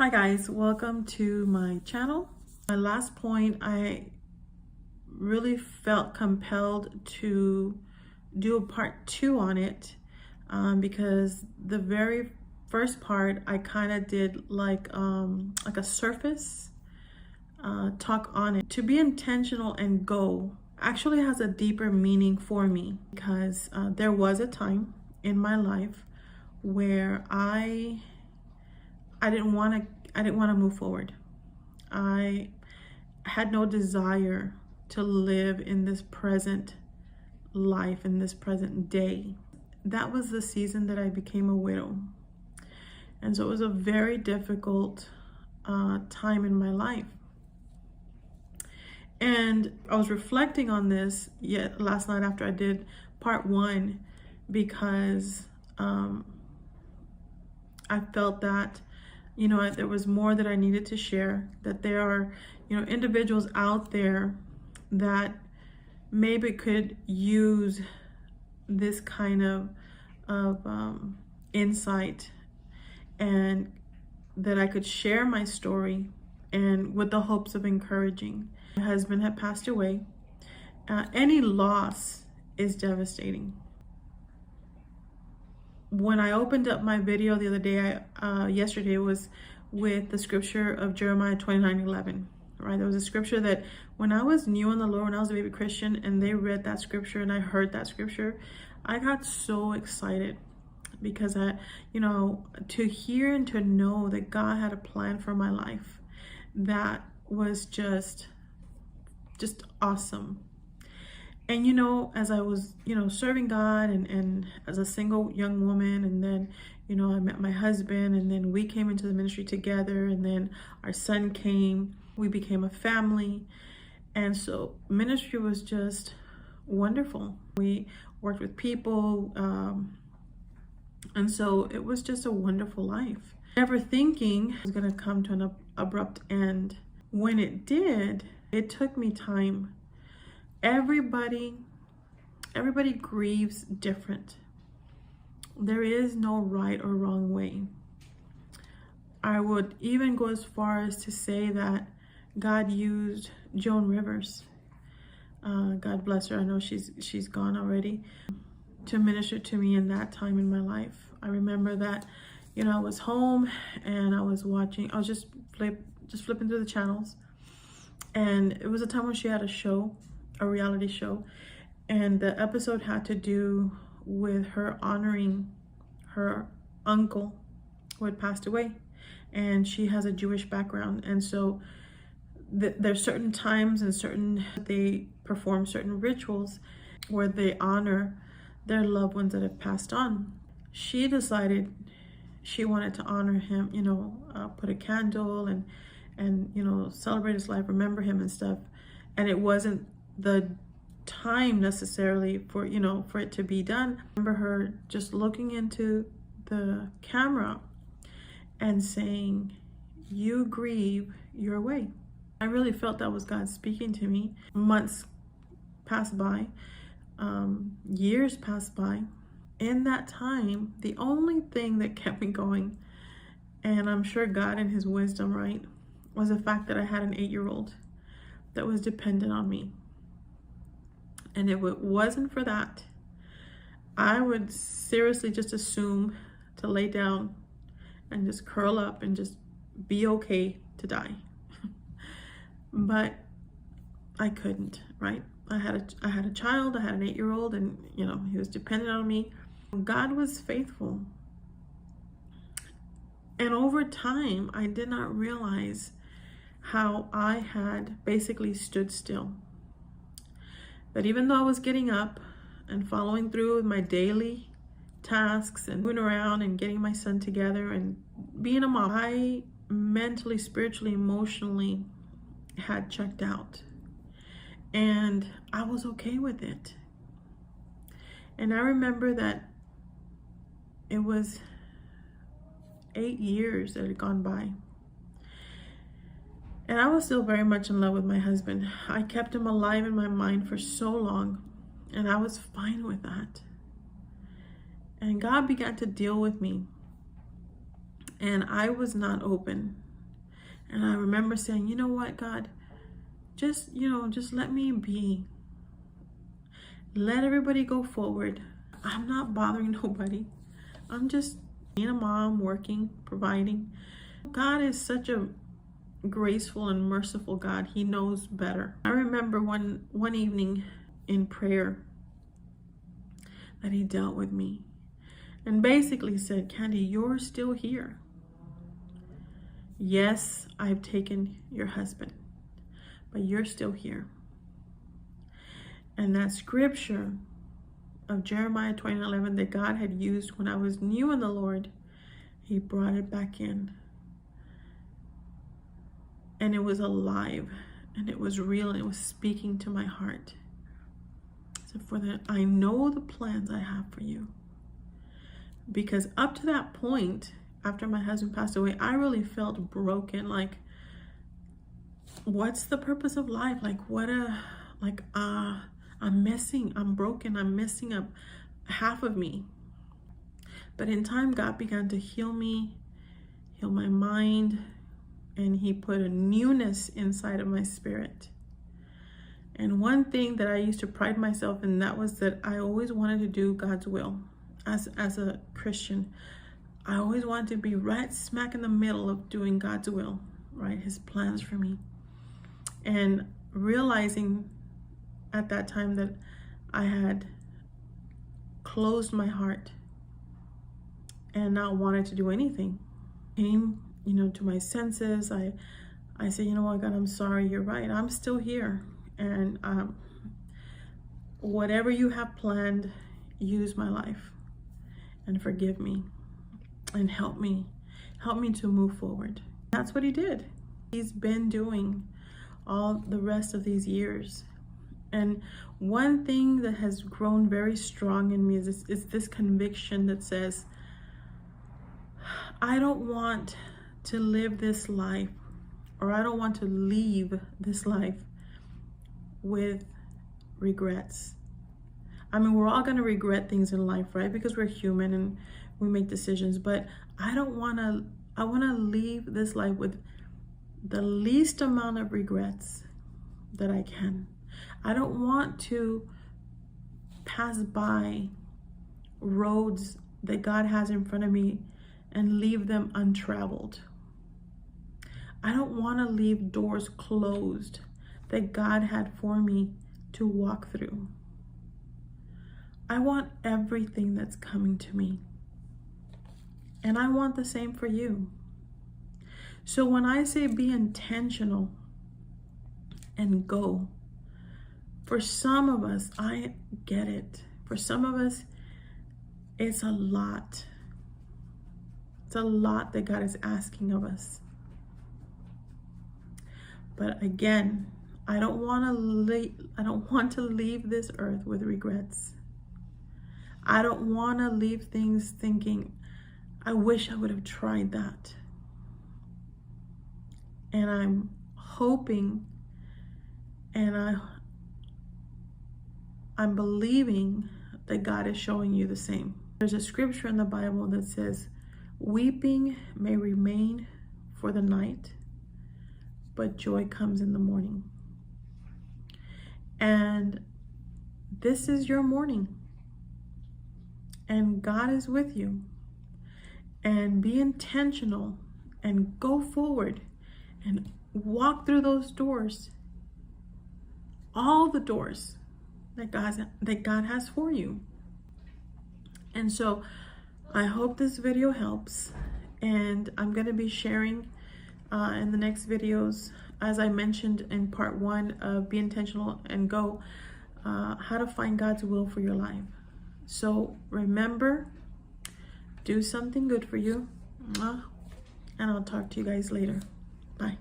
Hi guys, welcome to my channel. My last point, I really felt compelled to do a part 2 on it because the very first part I kind of did like a surface talk on it. To be intentional and go actually has a deeper meaning for me because there was a time in my life where I didn't want to move forward. I had no desire to live in this present life, in this present day. That was the season that I became a widow. And so it was a very difficult time in my life. And I was reflecting on this last night after I did part 1 because I felt that there was more that I needed to share, that there are, individuals out there that maybe could use this kind of insight, and that I could share my story and with the hopes of encouraging. My husband had passed away. Any loss is devastating. When I opened up my video the other day, yesterday, was with the scripture of Jeremiah 29:11, right? There was a scripture that when I was new in the Lord, when I was a baby Christian, and they read that scripture and I heard that scripture, I got so excited because to hear and to know that God had a plan for my life, that was just awesome. And as I was serving God and as a single young woman, and then I met my husband, and then we came into the ministry together, and then our son came, we became a family. And so ministry was just wonderful. We worked with people, and so it was just a wonderful life. Never thinking it was going to come to an abrupt end. When it did, it took me time. Everybody grieves different. There is no right or wrong way. I would even go as far as to say that God used Joan Rivers, God bless her, I know she's gone already, to minister to me in that time in my life. I remember that I was home and I was just flipping through the channels, and it was a time when she had a reality show, and the episode had to do with her honoring her uncle who had passed away, and she has a Jewish background. And so there's certain times and they perform certain rituals where they honor their loved ones that have passed on. She decided she wanted to honor him, put a candle and celebrate his life, remember him and stuff. And it wasn't the time necessarily for it to be done. I remember her just looking into the camera and saying, "You grieve your way." I really felt that was God speaking to me. Months passed by, years passed by. In that time, the only thing that kept me going, and I'm sure God in his wisdom, right, was the fact that I had an 8-year-old that was dependent on me. And if it wasn't for that, I would seriously just assume to lay down and just curl up and just be okay to die. But I couldn't, right? I had a child, I had an 8-year-old, and he was dependent on me. God was faithful. And over time, I did not realize how I had basically stood still. That even though I was getting up and following through with my daily tasks and moving around and getting my son together and being a mom, I mentally, spiritually, emotionally had checked out. And I was okay with it. And I remember that it was 8 years that had gone by. And I was still very much in love with my husband. I kept him alive in my mind for so long, and I was fine with that. And God began to deal with me, and I was not open And I remember saying, you know what, God, just let me be. Let everybody go forward. I'm not bothering nobody. I'm just being a mom, working, providing. God is such a graceful and merciful God. He knows better. I remember one evening in prayer that he dealt with me and basically said, Candy, you're still here. Yes, I've taken your husband, but you're still here. And that scripture of Jeremiah 20:11 that God had used when I was new in the Lord, he brought it back in. And it was alive, and it was real, and it was speaking to my heart. So I know the plans I have for you. Because up to that point, after my husband passed away, I really felt broken. Like, what's the purpose of life? I'm missing, I'm broken, I'm missing a half of me. But in time, God began to heal me, heal my mind, and he put a newness inside of my spirit. And one thing that I used to pride myself in, that was that I always wanted to do God's will. As a Christian, I always wanted to be right smack in the middle of doing God's will, right? His plans for me. And realizing at that time that I had closed my heart and not wanted to do anything. Came, to my senses. I said, you know what, God, I'm sorry, you're right. I'm still here. And whatever you have planned, use my life and forgive me and help me to move forward. That's what he did. He's been doing all the rest of these years. And one thing that has grown very strong in me is this conviction that says, I don't want to live this life, or I don't want to leave this life with regrets. I mean, we're all going to regret things in life, right? Because we're human and we make decisions. But I want to leave this life with the least amount of regrets that I can. I don't want to pass by roads that God has in front of me and leave them untraveled. I don't want to leave doors closed that God had for me to walk through. I want everything that's coming to me. And I want the same for you. So when I say be intentional and go, for some of us, I get it. For some of us, it's a lot. It's a lot that God is asking of us. But again, I don't want to leave this earth with regrets. I don't want to leave things thinking, I wish I would have tried that. And I'm hoping and I'm believing that God is showing you the same. There's a scripture in the Bible that says, weeping may remain for the night, but joy comes in the morning. And this is your morning. And God is with you. And be intentional and go forward and walk through those doors. All the doors that God has for you. And so I hope this video helps. And I'm going to be sharing in the next videos, as I mentioned in part 1 of Be Intentional and Go, how to find God's will for your life. So remember, do something good for you. And I'll talk to you guys later. Bye.